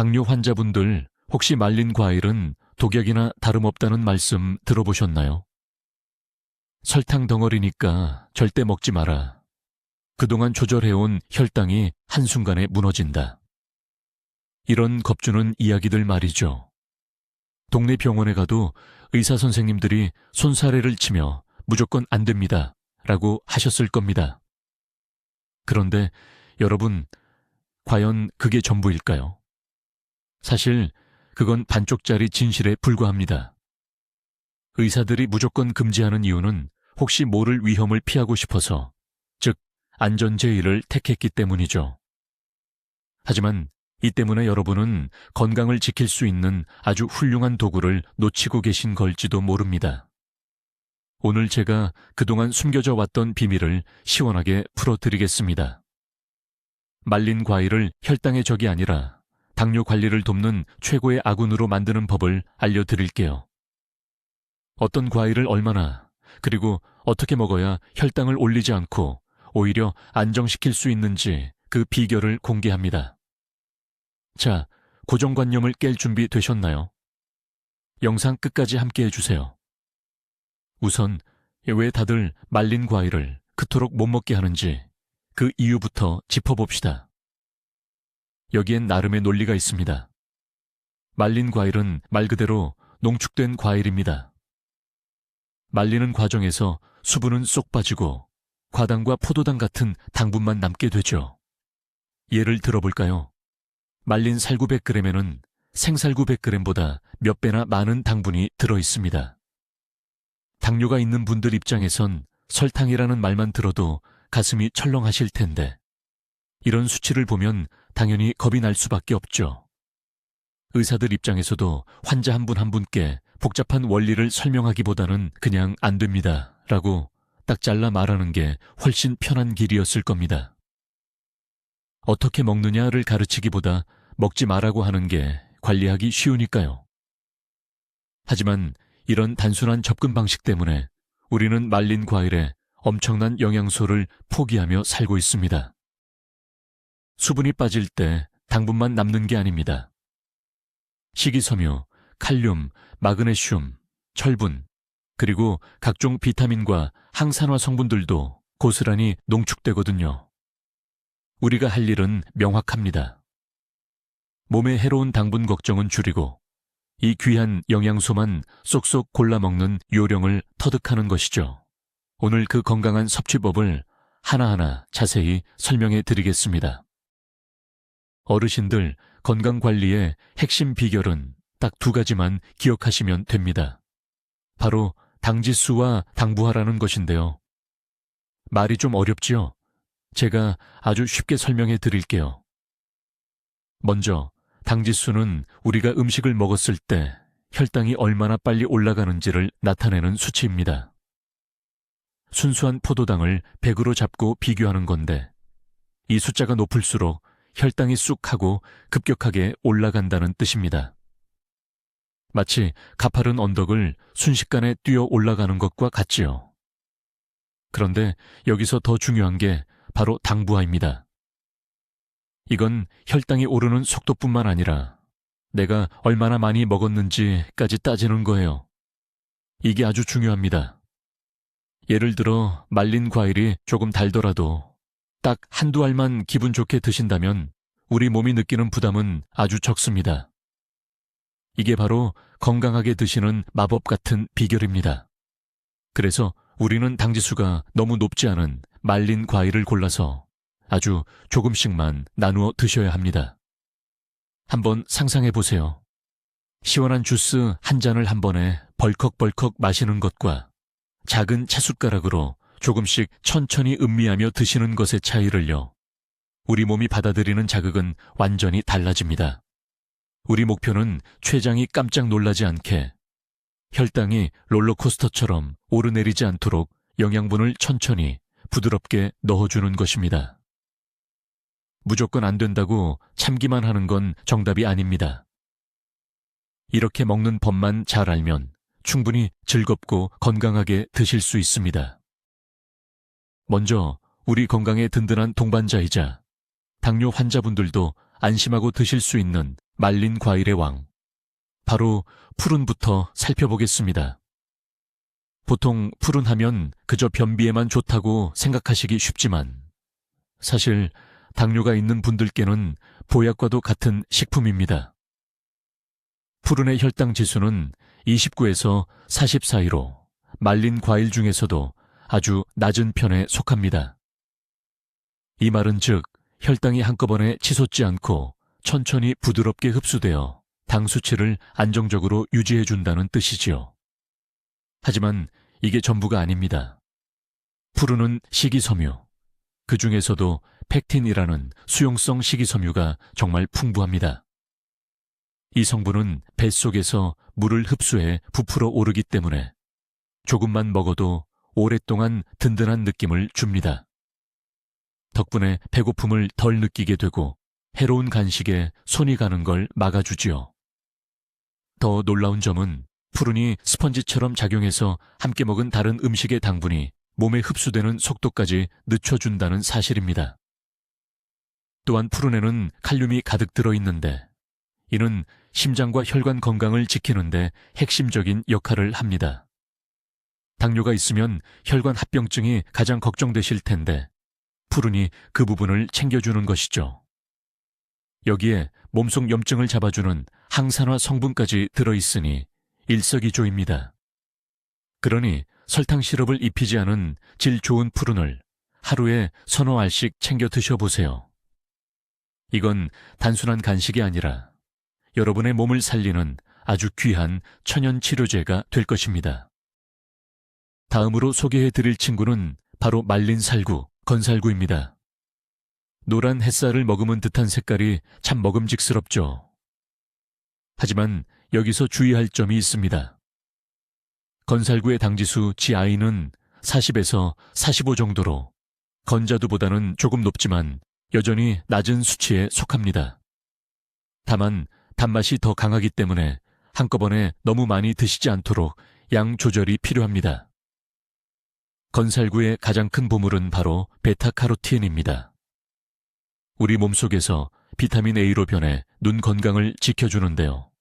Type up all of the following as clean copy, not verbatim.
당뇨 환자분들 혹시 말린 과일은 독약이나 다름없다는 말씀 들어보셨나요? 설탕 덩어리니까 절대 먹지 마라. 그동안 조절해온 혈당이 한순간에 무너진다. 이런 겁주는 이야기들 말이죠. 동네 병원에 가도 의사 선생님들이 손사래를 치며 무조건 안 됩니다 라고 하셨을 겁니다. 그런데 여러분, 과연 그게 전부일까요? 사실 그건 반쪽짜리 진실에 불과합니다. 의사들이 무조건 금지하는 이유는 혹시 모를 위험을 피하고 싶어서, 즉 안전제의를 택했기 때문이죠. 하지만 이 때문에 여러분은 건강을 지킬 수 있는 아주 훌륭한 도구를 놓치고 계신 걸지도 모릅니다. 오늘 제가 그동안 숨겨져 왔던 비밀을 시원하게 풀어드리겠습니다. 말린 과일을 혈당의 적이 아니라 당뇨 관리를 돕는 최고의 아군으로 만드는 법을 알려드릴게요. 어떤 과일을 얼마나, 그리고 어떻게 먹어야 혈당을 올리지 않고 오히려 안정시킬 수 있는지 그 비결을 공개합니다. 자, 고정관념을 깰 준비 되셨나요? 영상 끝까지 함께 해주세요. 우선 왜 다들 말린 과일을 그토록 못 먹게 하는지 그 이유부터 짚어봅시다. 여기엔 나름의 논리가 있습니다. 말린 과일은 말 그대로 농축된 과일입니다. 말리는 과정에서 수분은 쏙 빠지고 과당과 포도당 같은 당분만 남게 되죠. 예를 들어볼까요? 말린 살구 100g에는 생살구 100g보다 몇 배나 많은 당분이 들어있습니다. 당뇨가 있는 분들 입장에선 설탕이라는 말만 들어도 가슴이 철렁하실 텐데, 이런 수치를 보면 당연히 겁이 날 수밖에 없죠. 의사들 입장에서도 환자 한 분 한 분께 복잡한 원리를 설명하기보다는 그냥 안 됩니다 라고 딱 잘라 말하는 게 훨씬 편한 길이었을 겁니다. 어떻게 먹느냐를 가르치기보다 먹지 말라고 하는 게 관리하기 쉬우니까요. 하지만 이런 단순한 접근 방식 때문에 우리는 말린 과일에 엄청난 영양소를 포기하며 살고 있습니다. 수분이 빠질 때 당분만 남는 게 아닙니다. 식이섬유, 칼륨, 마그네슘, 철분, 그리고 각종 비타민과 항산화 성분들도 고스란히 농축되거든요. 우리가 할 일은 명확합니다. 몸에 해로운 당분 걱정은 줄이고 이 귀한 영양소만 쏙쏙 골라 먹는 요령을 터득하는 것이죠. 오늘 그 건강한 섭취법을 하나하나 자세히 설명해 드리겠습니다. 어르신들 건강관리의 핵심 비결은 딱 두 가지만 기억하시면 됩니다. 바로 당지수와 당부하라는 것인데요. 말이 좀 어렵지요? 제가 아주 쉽게 설명해 드릴게요. 먼저 당지수는 우리가 음식을 먹었을 때 혈당이 얼마나 빨리 올라가는지를 나타내는 수치입니다. 순수한 포도당을 100으로 잡고 비교하는 건데, 이 숫자가 높을수록 혈당이 쑥 하고 급격하게 올라간다는 뜻입니다. 마치 가파른 언덕을 순식간에 뛰어 올라가는 것과 같지요. 그런데 여기서 더 중요한 게 바로 당부하입니다. 이건 혈당이 오르는 속도뿐만 아니라 내가 얼마나 많이 먹었는지까지 따지는 거예요. 이게 아주 중요합니다. 예를 들어 말린 과일이 조금 달더라도 딱 한두 알만 기분 좋게 드신다면 우리 몸이 느끼는 부담은 아주 적습니다. 이게 바로 건강하게 드시는 마법 같은 비결입니다. 그래서 우리는 당지수가 너무 높지 않은 말린 과일을 골라서 아주 조금씩만 나누어 드셔야 합니다. 한번 상상해 보세요. 시원한 주스 한 잔을 한 번에 벌컥벌컥 마시는 것과 작은 채숟가락으로 조금씩 천천히 음미하며 드시는 것의 차이를요. 우리 몸이 받아들이는 자극은 완전히 달라집니다. 우리 목표는 췌장이 깜짝 놀라지 않게, 혈당이 롤러코스터처럼 오르내리지 않도록 영양분을 천천히 부드럽게 넣어주는 것입니다. 무조건 안 된다고 참기만 하는 건 정답이 아닙니다. 이렇게 먹는 법만 잘 알면 충분히 즐겁고 건강하게 드실 수 있습니다. 먼저 우리 건강의 든든한 동반자이자 당뇨 환자분들도 안심하고 드실 수 있는 말린 과일의 왕. 바로 푸른부터 살펴보겠습니다. 보통 푸른 하면 그저 변비에만 좋다고 생각하시기 쉽지만 사실 당뇨가 있는 분들께는 보약과도 같은 식품입니다. 푸른의 혈당 지수는 29에서 40 사이로 말린 과일 중에서도 아주 낮은 편에 속합니다. 이 말은 즉 혈당이 한꺼번에 치솟지 않고 천천히 부드럽게 흡수되어 당 수치를 안정적으로 유지해준다는 뜻이지요. 하지만 이게 전부가 아닙니다. 푸른은 식이섬유, 그 중에서도 펙틴이라는 수용성 식이섬유가 정말 풍부합니다. 이 성분은 뱃속에서 물을 흡수해 부풀어 오르기 때문에 조금만 먹어도 오랫동안 든든한 느낌을 줍니다. 덕분에 배고픔을 덜 느끼게 되고 해로운 간식에 손이 가는 걸 막아주지요. 더 놀라운 점은 푸른이 스펀지처럼 작용해서 함께 먹은 다른 음식의 당분이 몸에 흡수되는 속도까지 늦춰준다는 사실입니다. 또한 푸른에는 칼륨이 가득 들어있는데 이는 심장과 혈관 건강을 지키는데 핵심적인 역할을 합니다. 당뇨가 있으면 혈관 합병증이 가장 걱정되실 텐데 푸른이 그 부분을 챙겨주는 것이죠. 여기에 몸속 염증을 잡아주는 항산화 성분까지 들어있으니 일석이조입니다. 그러니 설탕 시럽을 입히지 않은 질 좋은 푸른을 하루에 서너 알씩 챙겨 드셔보세요. 이건 단순한 간식이 아니라 여러분의 몸을 살리는 아주 귀한 천연 치료제가 될 것입니다. 다음으로 소개해드릴 친구는 바로 말린 살구, 건살구입니다. 노란 햇살을 머금은 듯한 색깔이 참 먹음직스럽죠. 하지만 여기서 주의할 점이 있습니다. 건살구의 당지수 GI는 40에서 45 정도로 건자두보다는 조금 높지만 여전히 낮은 수치에 속합니다. 다만 단맛이 더 강하기 때문에 한꺼번에 너무 많이 드시지 않도록 양 조절이 필요합니다. 건살구의 가장 큰 보물은 바로 베타카로틴입니다. 우리 몸속에서 비타민 A로 변해 눈 건강을 지켜주는데요.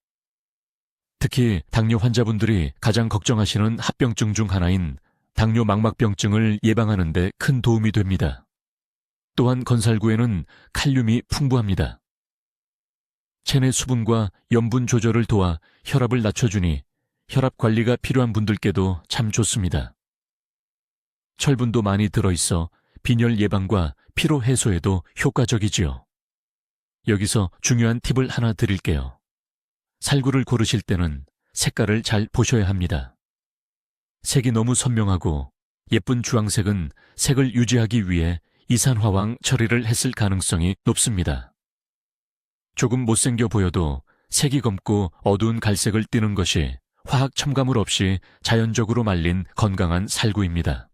특히 당뇨 환자분들이 가장 걱정하시는 합병증 중 하나인 당뇨 망막병증을 예방하는 데 큰 도움이 됩니다. 또한 건살구에는 칼륨이 풍부합니다. 체내 수분과 염분 조절을 도와 혈압을 낮춰주니 혈압 관리가 필요한 분들께도 참 좋습니다. 철분도 많이 들어있어 빈혈 예방과 피로 해소에도 효과적이지요. 여기서 중요한 팁을 하나 드릴게요. 살구를 고르실 때는 색깔을 잘 보셔야 합니다. 색이 너무 선명하고 예쁜 주황색은 색을 유지하기 위해 이산화황 처리를 했을 가능성이 높습니다. 조금 못생겨 보여도 색이 검고 어두운 갈색을 띠는 것이 화학 첨가물 없이 자연적으로 말린 건강한 살구입니다.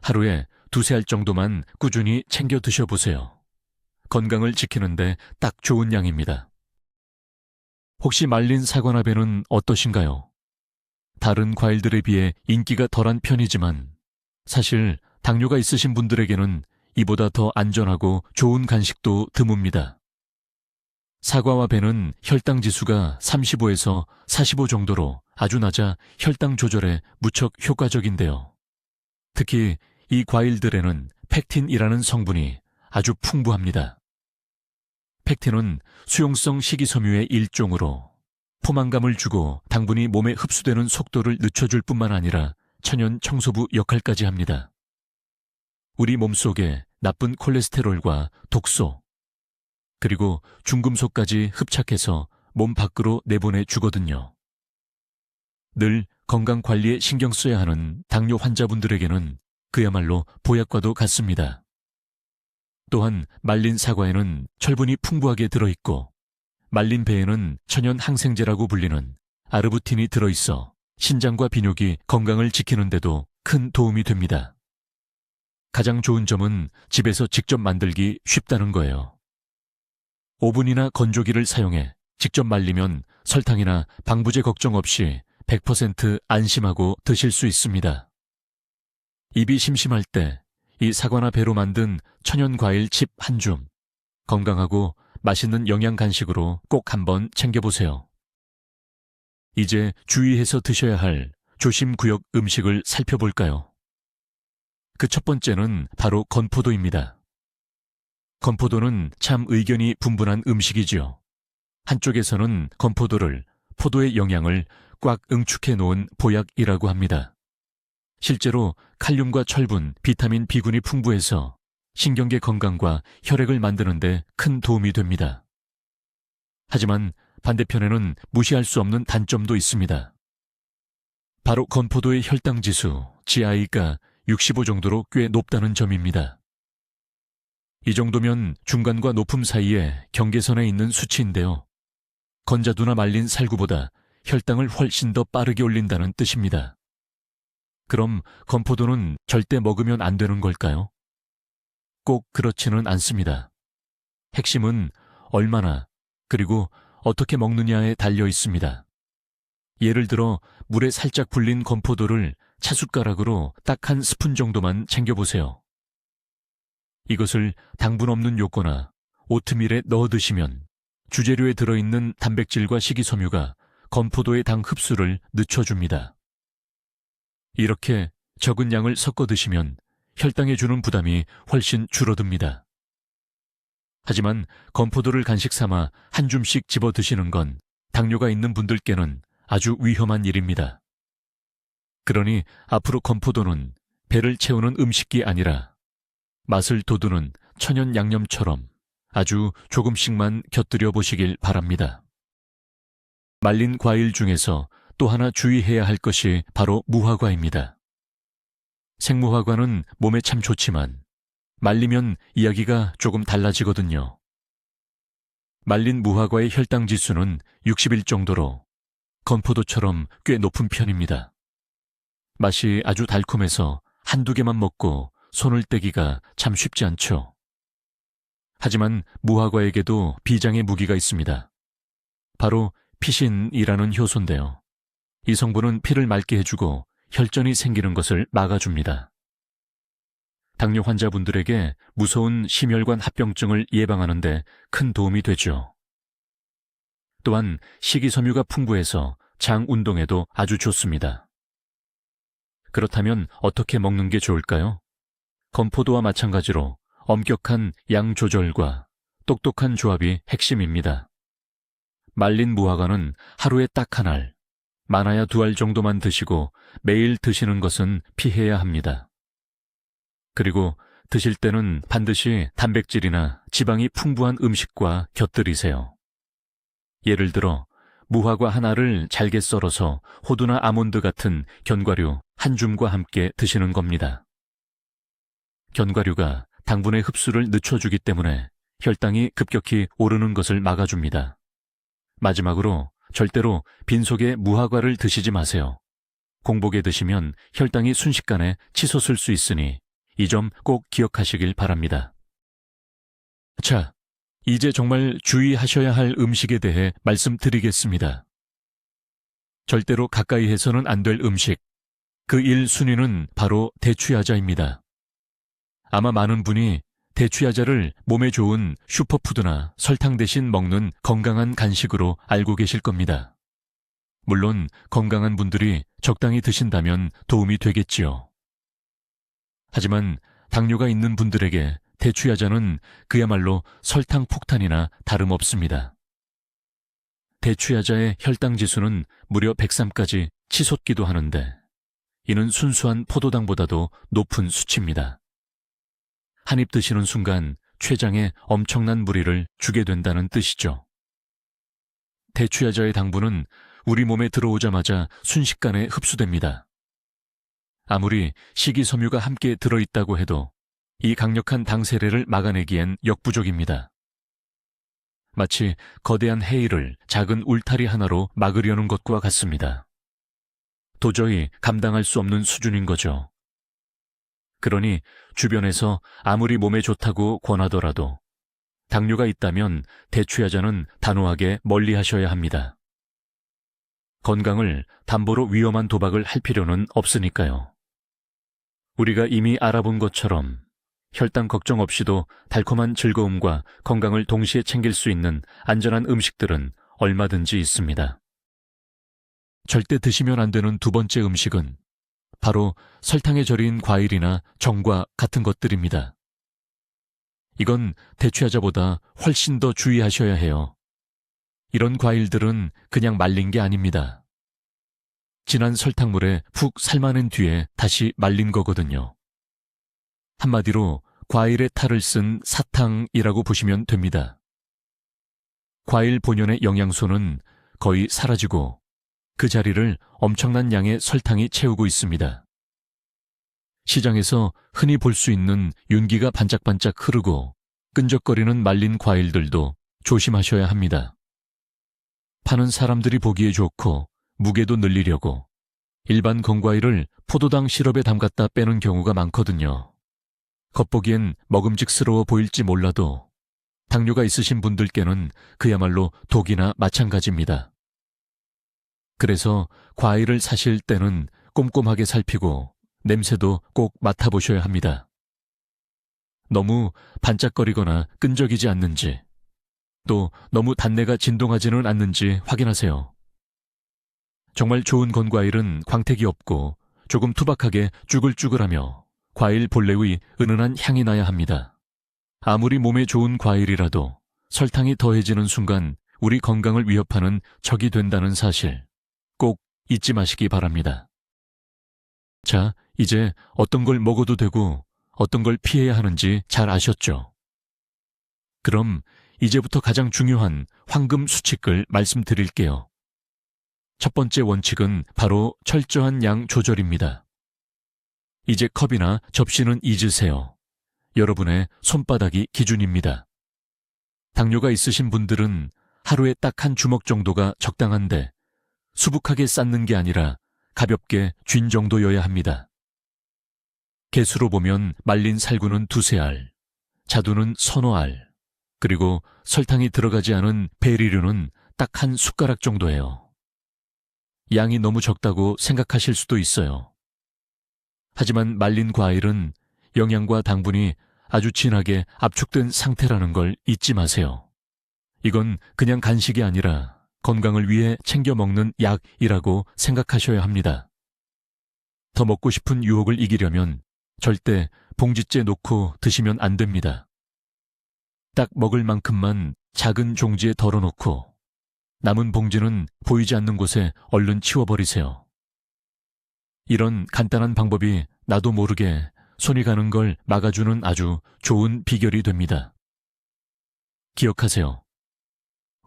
하루에 2-3알 정도만 꾸준히 챙겨 드셔보세요. 건강을 지키는데 딱 좋은 양입니다. 혹시 말린 사과나베는 어떠신가요? 다른 과일들에 비해 인기가 덜한 편이지만 사실 당뇨가 있으신 분들에게는 이보다 더 안전하고 좋은 간식도 드뭅니다. 사과와 배는 혈당 지수가 35에서 45 정도로 아주 낮아 혈당 조절에 무척 효과적인데요. 특히 이 과일들에는 펙틴이라는 성분이 아주 풍부합니다. 펙틴은 수용성 식이섬유의 일종으로 포만감을 주고 당분이 몸에 흡수되는 속도를 늦춰줄 뿐만 아니라 천연 청소부 역할까지 합니다. 우리 몸속에 나쁜 콜레스테롤과 독소, 그리고 중금속까지 흡착해서 몸 밖으로 내보내 주거든요. 늘 건강 관리에 신경 써야 하는 당뇨 환자분들에게는 그야말로 보약과도 같습니다. 또한 말린 사과에는 철분이 풍부하게 들어있고 말린 배에는 천연 항생제라고 불리는 아르부틴이 들어있어 신장과 비뇨기 건강을 지키는 데도 큰 도움이 됩니다. 가장 좋은 점은 집에서 직접 만들기 쉽다는 거예요. 오븐이나 건조기를 사용해 직접 말리면 설탕이나 방부제 걱정 없이 100% 안심하고 드실 수 있습니다. 입이 심심할 때 이 사과나 배로 만든 천연 과일 칩 한 줌, 건강하고 맛있는 영양 간식으로 꼭 한번 챙겨보세요. 이제 주의해서 드셔야 할 조심구역 음식을 살펴볼까요? 그 첫 번째는 바로 건포도입니다. 건포도는 참 의견이 분분한 음식이지요. 한쪽에서는 건포도를 포도의 영양을 꽉 응축해 놓은 보약이라고 합니다. 실제로 칼륨과 철분, 비타민 B군이 풍부해서 신경계 건강과 혈액을 만드는 데 큰 도움이 됩니다. 하지만 반대편에는 무시할 수 없는 단점도 있습니다. 바로 건포도의 혈당지수, GI가 65 정도로 꽤 높다는 점입니다. 이 정도면 중간과 높음 사이에 경계선에 있는 수치인데요. 건자두나 말린 살구보다 혈당을 훨씬 더 빠르게 올린다는 뜻입니다. 그럼 건포도는 절대 먹으면 안 되는 걸까요? 꼭 그렇지는 않습니다. 핵심은 얼마나 그리고 어떻게 먹느냐에 달려 있습니다. 예를 들어 물에 살짝 불린 건포도를 차숟가락으로 딱 한 스푼 정도만 챙겨보세요. 이것을 당분 없는 요거나 오트밀에 넣어 드시면 주재료에 들어있는 단백질과 식이섬유가 건포도의 당 흡수를 늦춰줍니다. 이렇게 적은 양을 섞어 드시면 혈당에 주는 부담이 훨씬 줄어듭니다. 하지만 건포도를 간식 삼아 한 줌씩 집어 드시는 건 당뇨가 있는 분들께는 아주 위험한 일입니다. 그러니 앞으로 건포도는 배를 채우는 음식이 아니라 맛을 돋우는 천연 양념처럼 아주 조금씩만 곁들여 보시길 바랍니다. 말린 과일 중에서 또 하나 주의해야 할 것이 바로 무화과입니다. 생무화과는 몸에 참 좋지만 말리면 이야기가 조금 달라지거든요. 말린 무화과의 혈당 지수는 61 정도로 건포도처럼 꽤 높은 편입니다. 맛이 아주 달콤해서 한두 개만 먹고 손을 떼기가 참 쉽지 않죠. 하지만 무화과에게도 비장의 무기가 있습니다. 바로 피신이라는 효소인데요. 이 성분은 피를 맑게 해주고 혈전이 생기는 것을 막아줍니다. 당뇨 환자분들에게 무서운 심혈관 합병증을 예방하는 데 큰 도움이 되죠. 또한 식이섬유가 풍부해서 장 운동에도 아주 좋습니다. 그렇다면 어떻게 먹는 게 좋을까요? 건포도와 마찬가지로 엄격한 양 조절과 똑똑한 조합이 핵심입니다. 말린 무화과는 하루에 딱 한 알, 많아야 2알 정도만 드시고 매일 드시는 것은 피해야 합니다. 그리고 드실 때는 반드시 단백질이나 지방이 풍부한 음식과 곁들이세요. 예를 들어 무화과 하나를 잘게 썰어서 호두나 아몬드 같은 견과류 한 줌과 함께 드시는 겁니다. 견과류가 당분의 흡수를 늦춰주기 때문에 혈당이 급격히 오르는 것을 막아줍니다. 마지막으로 절대로 빈속에 무화과를 드시지 마세요. 공복에 드시면 혈당이 순식간에 치솟을 수 있으니 이 점 꼭 기억하시길 바랍니다. 자, 이제 정말 주의하셔야 할 음식에 대해 말씀드리겠습니다. 절대로 가까이 해서는 안 될 음식, 그 1순위는 바로 대추야자입니다. 아마 많은 분이 대추야자를 몸에 좋은 슈퍼푸드나 설탕 대신 먹는 건강한 간식으로 알고 계실 겁니다. 물론 건강한 분들이 적당히 드신다면 도움이 되겠지요. 하지만 당뇨가 있는 분들에게 대추야자는 그야말로 설탕 폭탄이나 다름없습니다. 대추야자의 혈당 지수는 무려 103까지 치솟기도 하는데 이는 순수한 포도당보다도 높은 수치입니다. 한 입 드시는 순간 췌장에 엄청난 무리를 주게 된다는 뜻이죠. 대추야자의 당분은 우리 몸에 들어오자마자 순식간에 흡수됩니다. 아무리 식이섬유가 함께 들어있다고 해도 이 강력한 당 세례를 막아내기엔 역부족입니다. 마치 거대한 해일을 작은 울타리 하나로 막으려는 것과 같습니다. 도저히 감당할 수 없는 수준인 거죠. 그러니 주변에서 아무리 몸에 좋다고 권하더라도 당뇨가 있다면 대추야자는 단호하게 멀리 하셔야 합니다. 건강을 담보로 위험한 도박을 할 필요는 없으니까요. 우리가 이미 알아본 것처럼 혈당 걱정 없이도 달콤한 즐거움과 건강을 동시에 챙길 수 있는 안전한 음식들은 얼마든지 있습니다. 절대 드시면 안 되는 두 번째 음식은 바로 설탕에 절인 과일이나 정과 같은 것들입니다. 이건 대추야자보다 훨씬 더 주의하셔야 해요. 이런 과일들은 그냥 말린 게 아닙니다. 진한 설탕물에 푹 삶아낸 뒤에 다시 말린 거거든요. 한마디로 과일의 탈을 쓴 사탕이라고 보시면 됩니다. 과일 본연의 영양소는 거의 사라지고 그 자리를 엄청난 양의 설탕이 채우고 있습니다. 시장에서 흔히 볼 수 있는 윤기가 반짝반짝 흐르고 끈적거리는 말린 과일들도 조심하셔야 합니다. 파는 사람들이 보기에 좋고 무게도 늘리려고 일반 건과일을 포도당 시럽에 담갔다 빼는 경우가 많거든요. 겉보기엔 먹음직스러워 보일지 몰라도 당뇨가 있으신 분들께는 그야말로 독이나 마찬가지입니다. 그래서 과일을 사실 때는 꼼꼼하게 살피고 냄새도 꼭 맡아보셔야 합니다. 너무 반짝거리거나 끈적이지 않는지, 또 너무 단내가 진동하지는 않는지 확인하세요. 정말 좋은 건과일은 광택이 없고 조금 투박하게 쭈글쭈글하며 과일 본래의 은은한 향이 나야 합니다. 아무리 몸에 좋은 과일이라도 설탕이 더해지는 순간 우리 건강을 위협하는 적이 된다는 사실 꼭 잊지 마시기 바랍니다. 자, 이제 어떤 걸 먹어도 되고 어떤 걸 피해야 하는지 잘 아셨죠? 그럼 이제부터 가장 중요한 황금 수칙을 말씀드릴게요. 첫 번째 원칙은 바로 철저한 양 조절입니다. 이제 컵이나 접시는 잊으세요. 여러분의 손바닥이 기준입니다. 당뇨가 있으신 분들은 하루에 딱 한 주먹 정도가 적당한데 수북하게 쌓는 게 아니라 가볍게 쥔 정도여야 합니다. 개수로 보면 말린 살구는 2-3알, 자두는 서너 알, 그리고 설탕이 들어가지 않은 베리류는 딱 한 숟가락 정도예요. 양이 너무 적다고 생각하실 수도 있어요. 하지만 말린 과일은 영양과 당분이 아주 진하게 압축된 상태라는 걸 잊지 마세요. 이건 그냥 간식이 아니라 건강을 위해 챙겨 먹는 약이라고 생각하셔야 합니다. 더 먹고 싶은 유혹을 이기려면 절대 봉지째 놓고 드시면 안 됩니다. 딱 먹을 만큼만 작은 종지에 덜어놓고 남은 봉지는 보이지 않는 곳에 얼른 치워버리세요. 이런 간단한 방법이 나도 모르게 손이 가는 걸 막아주는 아주 좋은 비결이 됩니다. 기억하세요.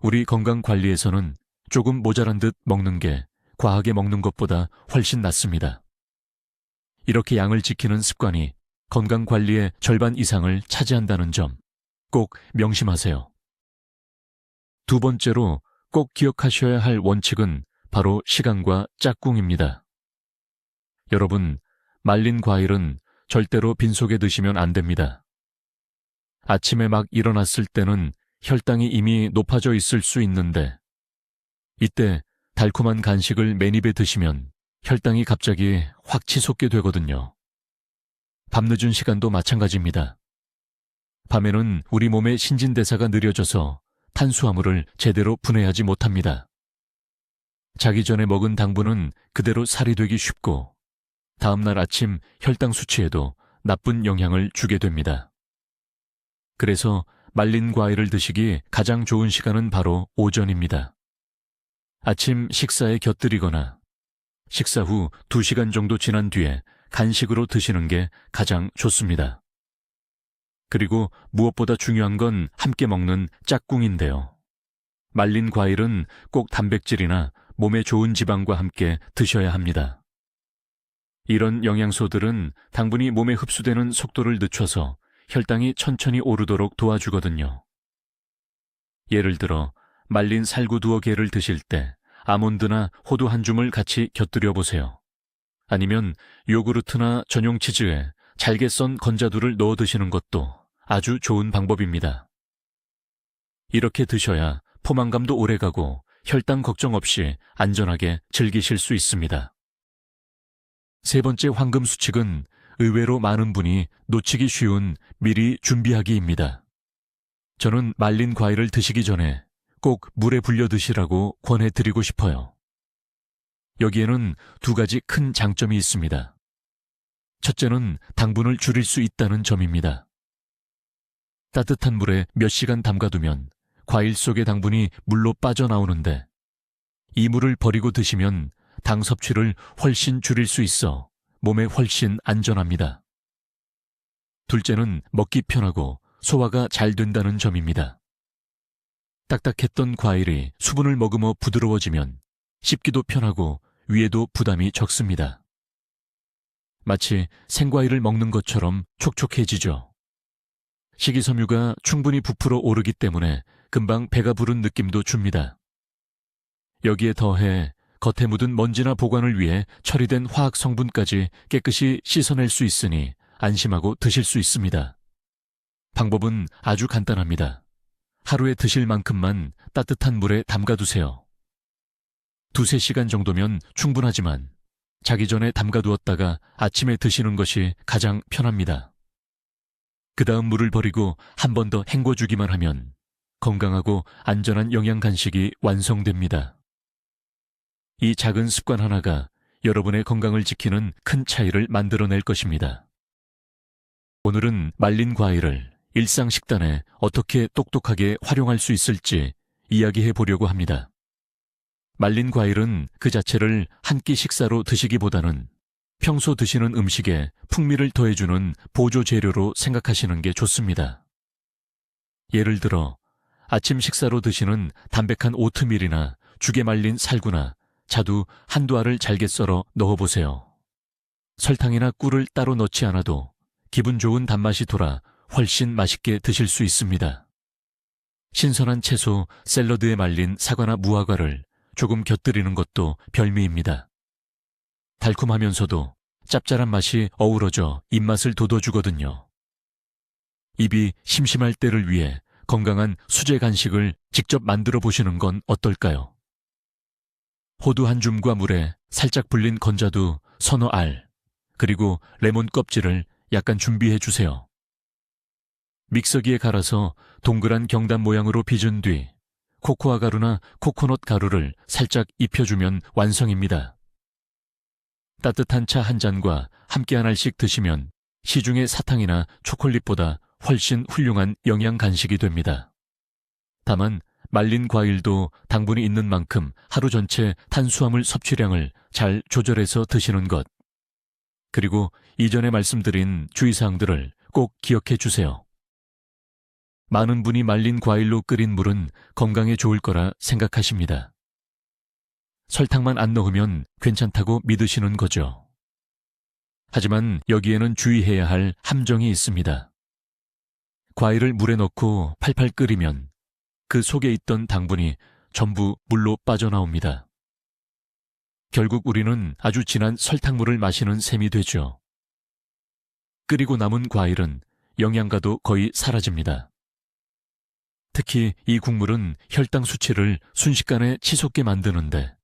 우리 건강 관리에서는 조금 모자란 듯 먹는 게 과하게 먹는 것보다 훨씬 낫습니다. 이렇게 양을 지키는 습관이 건강 관리의 절반 이상을 차지한다는 점 꼭 명심하세요. 두 번째로 꼭 기억하셔야 할 원칙은 바로 시간과 짝꿍입니다. 여러분, 말린 과일은 절대로 빈속에 드시면 안 됩니다. 아침에 막 일어났을 때는 혈당이 이미 높아져 있을 수 있는데 이때 달콤한 간식을 맨입에 드시면 혈당이 갑자기 확 치솟게 되거든요. 밤늦은 시간도 마찬가지입니다. 밤에는 우리 몸의 신진대사가 느려져서 탄수화물을 제대로 분해하지 못합니다. 자기 전에 먹은 당분은 그대로 살이 되기 쉽고 다음날 아침 혈당 수치에도 나쁜 영향을 주게 됩니다. 그래서 말린 과일을 드시기 가장 좋은 시간은 바로 오전입니다. 아침 식사에 곁들이거나 식사 후 2시간 정도 지난 뒤에 간식으로 드시는 게 가장 좋습니다. 그리고 무엇보다 중요한 건 함께 먹는 짝꿍인데요. 말린 과일은 꼭 단백질이나 몸에 좋은 지방과 함께 드셔야 합니다. 이런 영양소들은 당분이 몸에 흡수되는 속도를 늦춰서 혈당이 천천히 오르도록 도와주거든요. 예를 들어 말린 살구 2개를 드실 때 아몬드나 호두 한 줌을 같이 곁들여 보세요. 아니면 요구르트나 전용 치즈에 잘게 썬 건자두를 넣어 드시는 것도 아주 좋은 방법입니다. 이렇게 드셔야 포만감도 오래가고 혈당 걱정 없이 안전하게 즐기실 수 있습니다. 세 번째 황금 수칙은 의외로 많은 분이 놓치기 쉬운 미리 준비하기입니다. 저는 말린 과일을 드시기 전에 꼭 물에 불려 드시라고 권해드리고 싶어요. 여기에는 두 가지 큰 장점이 있습니다. 첫째는 당분을 줄일 수 있다는 점입니다. 따뜻한 물에 몇 시간 담가두면 과일 속의 당분이 물로 빠져나오는데 이 물을 버리고 드시면 당 섭취를 훨씬 줄일 수 있어 몸에 훨씬 안전합니다. 둘째는 먹기 편하고 소화가 잘 된다는 점입니다. 딱딱했던 과일이 수분을 머금어 부드러워지면 씹기도 편하고 위에도 부담이 적습니다. 마치 생과일을 먹는 것처럼 촉촉해지죠. 식이섬유가 충분히 부풀어 오르기 때문에 금방 배가 부른 느낌도 줍니다. 여기에 더해 겉에 묻은 먼지나 보관을 위해 처리된 화학 성분까지 깨끗이 씻어낼 수 있으니 안심하고 드실 수 있습니다. 방법은 아주 간단합니다. 하루에 드실 만큼만 따뜻한 물에 담가두세요. 2-3시간 정도면 충분하지만 자기 전에 담가두었다가 아침에 드시는 것이 가장 편합니다. 그 다음 물을 버리고 한 번 더 헹궈주기만 하면 건강하고 안전한 영양 간식이 완성됩니다. 이 작은 습관 하나가 여러분의 건강을 지키는 큰 차이를 만들어낼 것입니다. 오늘은 말린 과일을 일상 식단에 어떻게 똑똑하게 활용할 수 있을지 이야기해 보려고 합니다. 말린 과일은 그 자체를 한 끼 식사로 드시기보다는 평소 드시는 음식에 풍미를 더해주는 보조 재료로 생각하시는 게 좋습니다. 예를 들어 아침 식사로 드시는 담백한 오트밀이나 죽에 말린 살구나 자두 한두 알을 잘게 썰어 넣어보세요. 설탕이나 꿀을 따로 넣지 않아도 기분 좋은 단맛이 돌아 훨씬 맛있게 드실 수 있습니다. 신선한 채소, 샐러드에 말린 사과나 무화과를 조금 곁들이는 것도 별미입니다. 달콤하면서도 짭짤한 맛이 어우러져 입맛을 돋워주거든요. 입이 심심할 때를 위해 건강한 수제 간식을 직접 만들어 보시는 건 어떨까요? 호두 한 줌과 물에 살짝 불린 건자두 서너 알, 그리고 레몬 껍질을 약간 준비해 주세요. 믹서기에 갈아서 동그란 경단 모양으로 빚은 뒤 코코아 가루나 코코넛 가루를 살짝 입혀주면 완성입니다. 따뜻한 차 한 잔과 함께 한 알씩 드시면 시중의 사탕이나 초콜릿보다 훨씬 훌륭한 영양 간식이 됩니다. 다만 말린 과일도 당분이 있는 만큼 하루 전체 탄수화물 섭취량을 잘 조절해서 드시는 것. 그리고 이전에 말씀드린 주의사항들을 꼭 기억해 주세요. 많은 분이 말린 과일로 끓인 물은 건강에 좋을 거라 생각하십니다. 설탕만 안 넣으면 괜찮다고 믿으시는 거죠. 하지만 여기에는 주의해야 할 함정이 있습니다. 과일을 물에 넣고 팔팔 끓이면 그 속에 있던 당분이 전부 물로 빠져나옵니다. 결국 우리는 아주 진한 설탕물을 마시는 셈이 되죠. 끓이고 남은 과일은 영양가도 거의 사라집니다. 특히 이 국물은 혈당 수치를 순식간에 치솟게 만드는데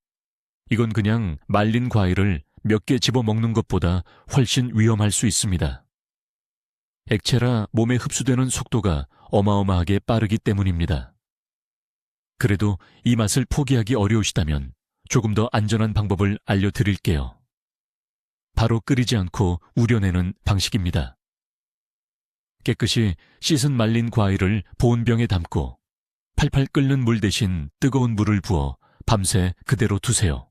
이건 그냥 말린 과일을 몇 개 집어먹는 것보다 훨씬 위험할 수 있습니다. 액체라 몸에 흡수되는 속도가 어마어마하게 빠르기 때문입니다. 그래도 이 맛을 포기하기 어려우시다면 조금 더 안전한 방법을 알려드릴게요. 바로 끓이지 않고 우려내는 방식입니다. 깨끗이 씻은 말린 과일을 보온병에 담고 팔팔 끓는 물 대신 뜨거운 물을 부어 밤새 그대로 두세요.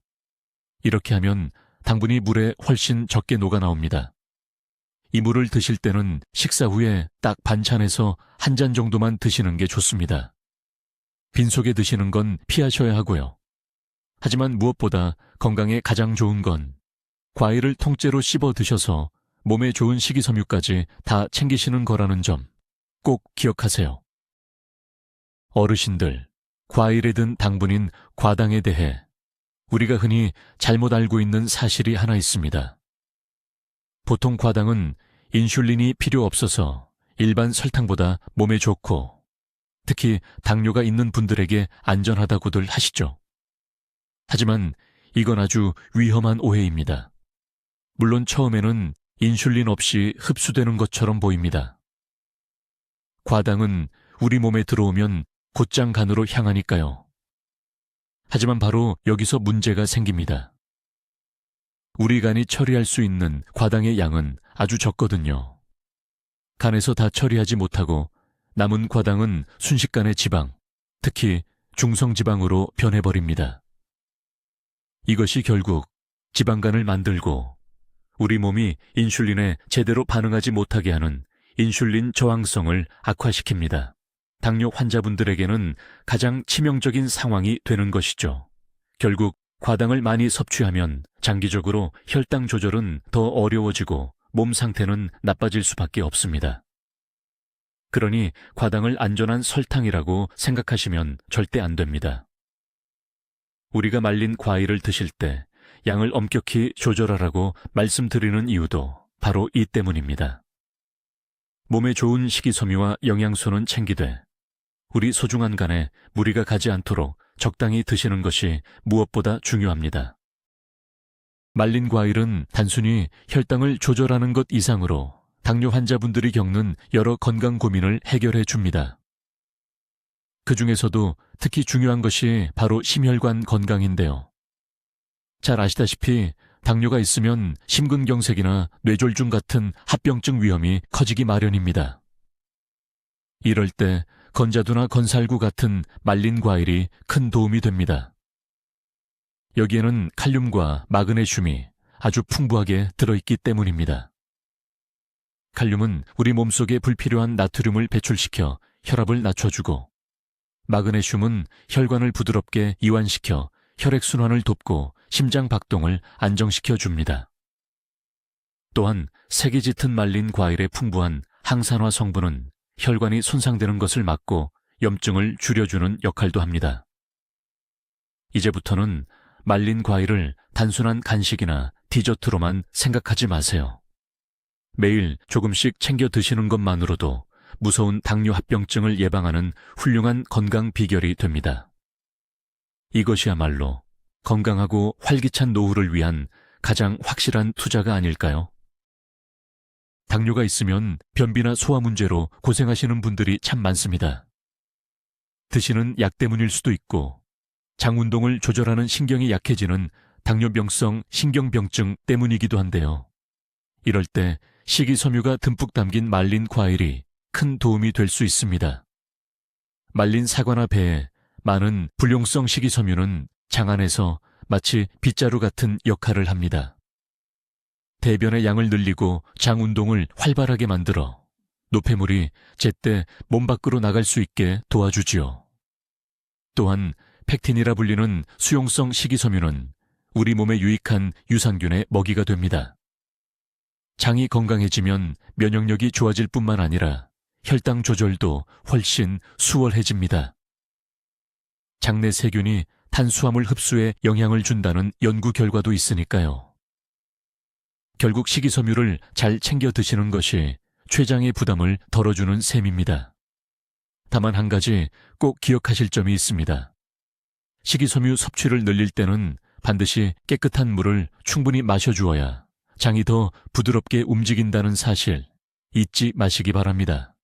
이렇게 하면 당분이 물에 훨씬 적게 녹아 나옵니다. 이 물을 드실 때는 식사 후에 딱 반찬에서 한 잔 정도만 드시는 게 좋습니다. 빈속에 드시는 건 피하셔야 하고요. 하지만 무엇보다 건강에 가장 좋은 건 과일을 통째로 씹어 드셔서 몸에 좋은 식이섬유까지 다 챙기시는 거라는 점 꼭 기억하세요. 어르신들, 과일에 든 당분인 과당에 대해 우리가 흔히 잘못 알고 있는 사실이 하나 있습니다. 보통 과당은 인슐린이 필요 없어서 일반 설탕보다 몸에 좋고 특히 당뇨가 있는 분들에게 안전하다고들 하시죠. 하지만 이건 아주 위험한 오해입니다. 물론 처음에는 인슐린 없이 흡수되는 것처럼 보입니다. 과당은 우리 몸에 들어오면 곧장 간으로 향하니까요. 하지만 바로 여기서 문제가 생깁니다. 우리 간이 처리할 수 있는 과당의 양은 아주 적거든요. 간에서 다 처리하지 못하고 남은 과당은 순식간에 지방, 특히 중성지방으로 변해버립니다. 이것이 결국 지방간을 만들고 우리 몸이 인슐린에 제대로 반응하지 못하게 하는 인슐린 저항성을 악화시킵니다. 당뇨 환자분들에게는 가장 치명적인 상황이 되는 것이죠. 결국 과당을 많이 섭취하면 장기적으로 혈당 조절은 더 어려워지고 몸 상태는 나빠질 수밖에 없습니다. 그러니 과당을 안전한 설탕이라고 생각하시면 절대 안 됩니다. 우리가 말린 과일을 드실 때 양을 엄격히 조절하라고 말씀드리는 이유도 바로 이 때문입니다. 몸에 좋은 식이섬유와 영양소는 챙기되 우리 소중한 간에 무리가 가지 않도록 적당히 드시는 것이 무엇보다 중요합니다. 말린 과일은 단순히 혈당을 조절하는 것 이상으로 당뇨 환자분들이 겪는 여러 건강 고민을 해결해 줍니다. 그 중에서도 특히 중요한 것이 바로 심혈관 건강인데요. 잘 아시다시피 당뇨가 있으면 심근경색이나 뇌졸중 같은 합병증 위험이 커지기 마련입니다. 이럴 때 건자두나 건살구 같은 말린 과일이 큰 도움이 됩니다. 여기에는 칼륨과 마그네슘이 아주 풍부하게 들어있기 때문입니다. 칼륨은 우리 몸속에 불필요한 나트륨을 배출시켜 혈압을 낮춰주고, 마그네슘은 혈관을 부드럽게 이완시켜 혈액순환을 돕고 심장 박동을 안정시켜 줍니다. 또한 색이 짙은 말린 과일의 풍부한 항산화 성분은 혈관이 손상되는 것을 막고 염증을 줄여주는 역할도 합니다. 이제부터는 말린 과일을 단순한 간식이나 디저트로만 생각하지 마세요. 매일 조금씩 챙겨 드시는 것만으로도 무서운 당뇨 합병증을 예방하는 훌륭한 건강 비결이 됩니다. 이것이야말로 건강하고 활기찬 노후를 위한 가장 확실한 투자가 아닐까요? 당뇨가 있으면 변비나 소화 문제로 고생하시는 분들이 참 많습니다. 드시는 약 때문일 수도 있고, 장 운동을 조절하는 신경이 약해지는 당뇨병성 신경병증 때문이기도 한데요. 이럴 때 식이섬유가 듬뿍 담긴 말린 과일이 큰 도움이 될 수 있습니다. 말린 사과나 배에 많은 불용성 식이섬유는 장 안에서 마치 빗자루 같은 역할을 합니다. 대변의 양을 늘리고 장 운동을 활발하게 만들어 노폐물이 제때 몸 밖으로 나갈 수 있게 도와주지요. 또한 팩틴이라 불리는 수용성 식이섬유는 우리 몸에 유익한 유산균의 먹이가 됩니다. 장이 건강해지면 면역력이 좋아질 뿐만 아니라 혈당 조절도 훨씬 수월해집니다. 장내 세균이 탄수화물 흡수에 영향을 준다는 연구 결과도 있으니까요. 결국 식이섬유를 잘 챙겨 드시는 것이 췌장의 부담을 덜어주는 셈입니다. 다만 한 가지 꼭 기억하실 점이 있습니다. 식이섬유 섭취를 늘릴 때는 반드시 깨끗한 물을 충분히 마셔주어야 장이 더 부드럽게 움직인다는 사실 잊지 마시기 바랍니다.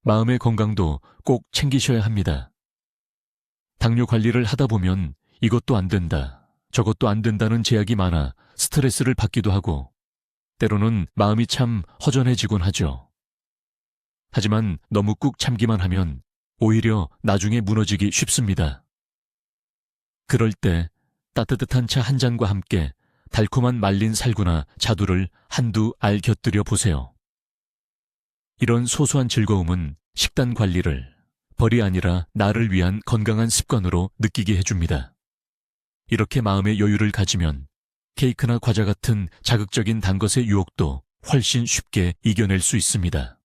마음의 건강도 꼭 챙기셔야 합니다. 당뇨 관리를 하다 보면 이것도 안 된다, 저것도 안 된다는 제약이 많아 스트레스를 받기도 하고 때로는 마음이 참 허전해지곤 하죠. 하지만 너무 꾹 참기만 하면 오히려 나중에 무너지기 쉽습니다. 그럴 때 따뜻한 차 한 잔과 함께 달콤한 말린 살구나 자두를 한두 알 곁들여 보세요. 이런 소소한 즐거움은 식단 관리를 벌이 아니라 나를 위한 건강한 습관으로 느끼게 해줍니다. 이렇게 마음의 여유를 가지면 케이크나 과자 같은 자극적인 단 것의 유혹도 훨씬 쉽게 이겨낼 수 있습니다.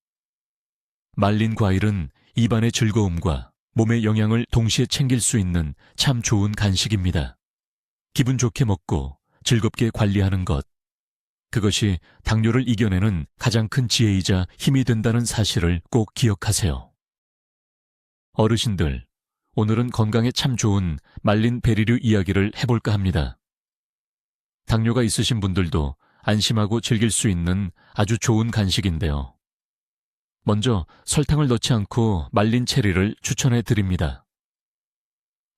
말린 과일은 입안의 즐거움과 몸의 영양을 동시에 챙길 수 있는 참 좋은 간식입니다. 기분 좋게 먹고 즐겁게 관리하는 것, 그것이 당뇨를 이겨내는 가장 큰 지혜이자 힘이 된다는 사실을 꼭 기억하세요. 어르신들, 오늘은 건강에 참 좋은 말린 베리류 이야기를 해볼까 합니다. 당뇨가 있으신 분들도 안심하고 즐길 수 있는 아주 좋은 간식인데요. 먼저 설탕을 넣지 않고 말린 체리를 추천해 드립니다.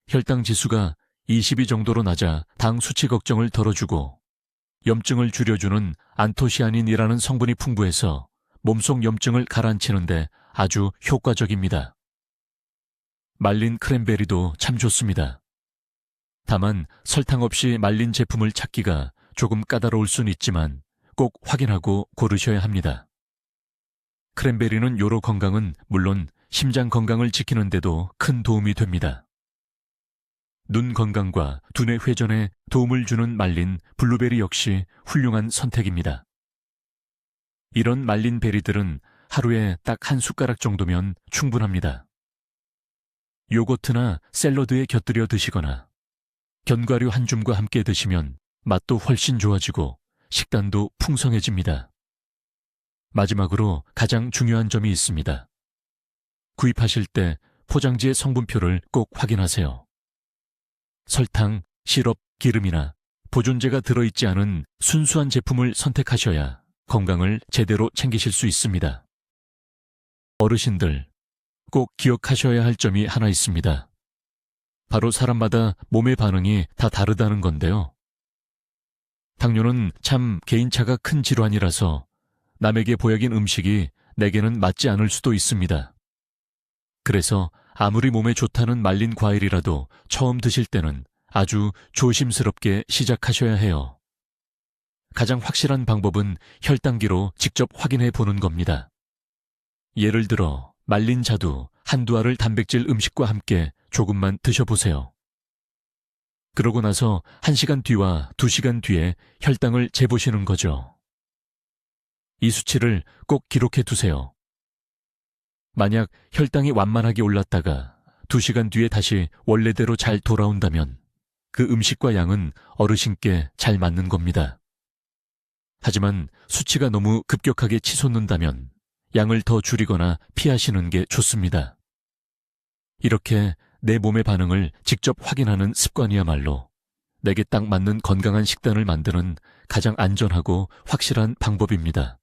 혈당 지수가 22 정도로 낮아 당 수치 걱정을 덜어주고 염증을 줄여주는 안토시아닌이라는 성분이 풍부해서 몸속 염증을 가라앉히는데 아주 효과적입니다. 말린 크랜베리도 참 좋습니다. 다만 설탕 없이 말린 제품을 찾기가 조금 까다로울 순 있지만 꼭 확인하고 고르셔야 합니다. 크랜베리는 요로 건강은 물론 심장 건강을 지키는 데도 큰 도움이 됩니다. 눈 건강과 두뇌 회전에 도움을 주는 말린 블루베리 역시 훌륭한 선택입니다. 이런 말린 베리들은 하루에 딱 한 숟가락 정도면 충분합니다. 요거트나 샐러드에 곁들여 드시거나 견과류 한 줌과 함께 드시면 맛도 훨씬 좋아지고 식단도 풍성해집니다. 마지막으로 가장 중요한 점이 있습니다. 구입하실 때 포장지의 성분표를 꼭 확인하세요. 설탕, 시럽, 기름이나 보존제가 들어있지 않은 순수한 제품을 선택하셔야 건강을 제대로 챙기실 수 있습니다. 어르신들, 꼭 기억하셔야 할 점이 하나 있습니다. 바로 사람마다 몸의 반응이 다 다르다는 건데요. 당뇨는 참 개인차가 큰 질환이라서 남에게 보약인 음식이 내게는 맞지 않을 수도 있습니다. 그래서 아무리 몸에 좋다는 말린 과일이라도 처음 드실 때는 아주 조심스럽게 시작하셔야 해요. 가장 확실한 방법은 혈당기로 직접 확인해 보는 겁니다. 예를 들어 말린 자두 한두 알을 단백질 음식과 함께 조금만 드셔보세요. 그러고 나서 1시간 뒤와 2시간 뒤에 혈당을 재보시는 거죠. 이 수치를 꼭 기록해 두세요. 만약 혈당이 완만하게 올랐다가 2시간 뒤에 다시 원래대로 잘 돌아온다면 그 음식과 양은 어르신께 잘 맞는 겁니다. 하지만 수치가 너무 급격하게 치솟는다면 양을 더 줄이거나 피하시는 게 좋습니다. 이렇게 내 몸의 반응을 직접 확인하는 습관이야말로 내게 딱 맞는 건강한 식단을 만드는 가장 안전하고 확실한 방법입니다.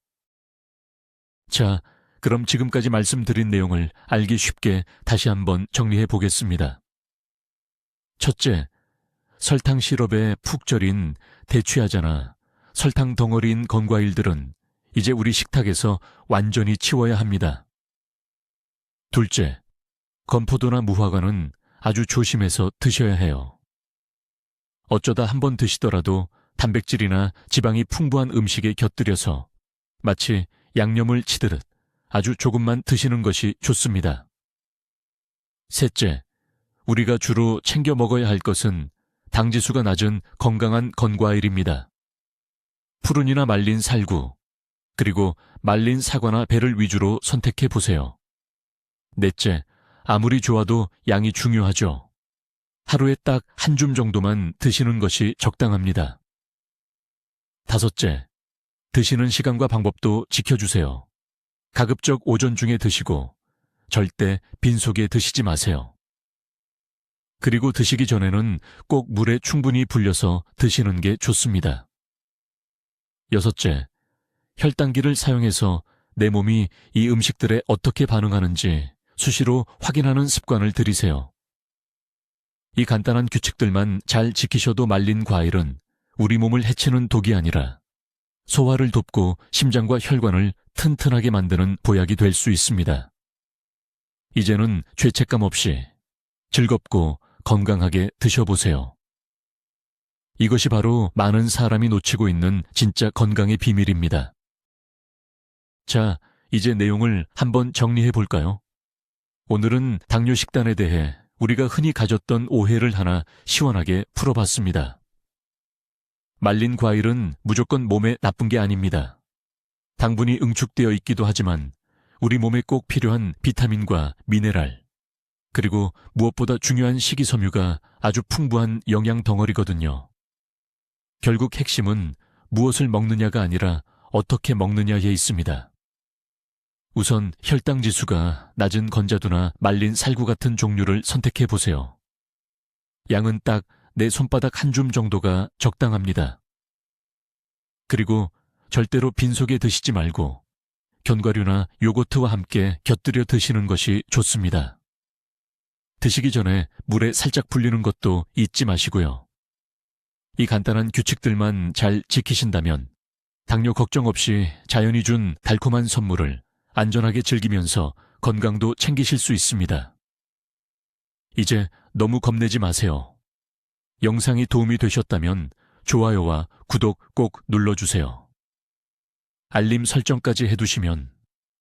자, 그럼 지금까지 말씀드린 내용을 알기 쉽게 다시 한번 정리해 보겠습니다. 첫째, 설탕 시럽에 푹 절인 대추야자나 설탕 덩어리인 건과일들은 이제 우리 식탁에서 완전히 치워야 합니다. 둘째, 건포도나 무화과는 아주 조심해서 드셔야 해요. 어쩌다 한번 드시더라도 단백질이나 지방이 풍부한 음식에 곁들여서 마치 양념을 치듯 아주 조금만 드시는 것이 좋습니다. 셋째, 우리가 주로 챙겨 먹어야 할 것은 당지수가 낮은 건강한 건과일입니다. 푸른이나 말린 살구, 그리고 말린 사과나 배를 위주로 선택해 보세요. 넷째, 아무리 좋아도 양이 중요하죠. 하루에 딱 한 줌 정도만 드시는 것이 적당합니다. 다섯째, 드시는 시간과 방법도 지켜주세요. 가급적 오전 중에 드시고 절대 빈속에 드시지 마세요. 그리고 드시기 전에는 꼭 물에 충분히 불려서 드시는 게 좋습니다. 여섯째, 혈당기를 사용해서 내 몸이 이 음식들에 어떻게 반응하는지 수시로 확인하는 습관을 들이세요. 이 간단한 규칙들만 잘 지키셔도 말린 과일은 우리 몸을 해치는 독이 아니라 소화를 돕고 심장과 혈관을 튼튼하게 만드는 보약이 될 수 있습니다. 이제는 죄책감 없이 즐겁고 건강하게 드셔보세요. 이것이 바로 많은 사람이 놓치고 있는 진짜 건강의 비밀입니다. 자, 이제 내용을 한번 정리해 볼까요? 오늘은 당뇨 식단에 대해 우리가 흔히 가졌던 오해를 하나 시원하게 풀어봤습니다. 말린 과일은 무조건 몸에 나쁜 게 아닙니다. 당분이 응축되어 있기도 하지만 우리 몸에 꼭 필요한 비타민과 미네랄, 그리고 무엇보다 중요한 식이섬유가 아주 풍부한 영양 덩어리거든요. 결국 핵심은 무엇을 먹느냐가 아니라 어떻게 먹느냐에 있습니다. 우선 혈당 지수가 낮은 건자두나 말린 살구 같은 종류를 선택해 보세요. 양은 딱 내 손바닥 한 줌 정도가 적당합니다. 그리고 절대로 빈속에 드시지 말고 견과류나 요거트와 함께 곁들여 드시는 것이 좋습니다. 드시기 전에 물에 살짝 불리는 것도 잊지 마시고요. 이 간단한 규칙들만 잘 지키신다면 당뇨 걱정 없이 자연이 준 달콤한 선물을 안전하게 즐기면서 건강도 챙기실 수 있습니다. 이제 너무 겁내지 마세요. 영상이 도움이 되셨다면 좋아요와 구독 꼭 눌러주세요. 알림 설정까지 해두시면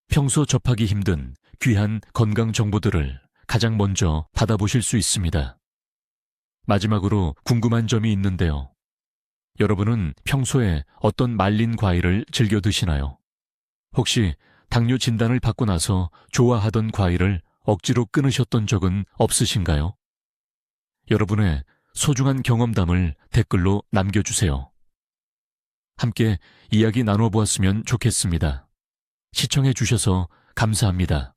평소 접하기 힘든 귀한 건강 정보들을 가장 먼저 받아보실 수 있습니다. 마지막으로 궁금한 점이 있는데요. 여러분은 평소에 어떤 말린 과일을 즐겨 드시나요? 혹시 당뇨 진단을 받고 나서 좋아하던 과일을 억지로 끊으셨던 적은 없으신가요? 여러분의 소중한 경험담을 댓글로 남겨주세요. 함께 이야기 나눠보았으면 좋겠습니다. 시청해 주셔서 감사합니다.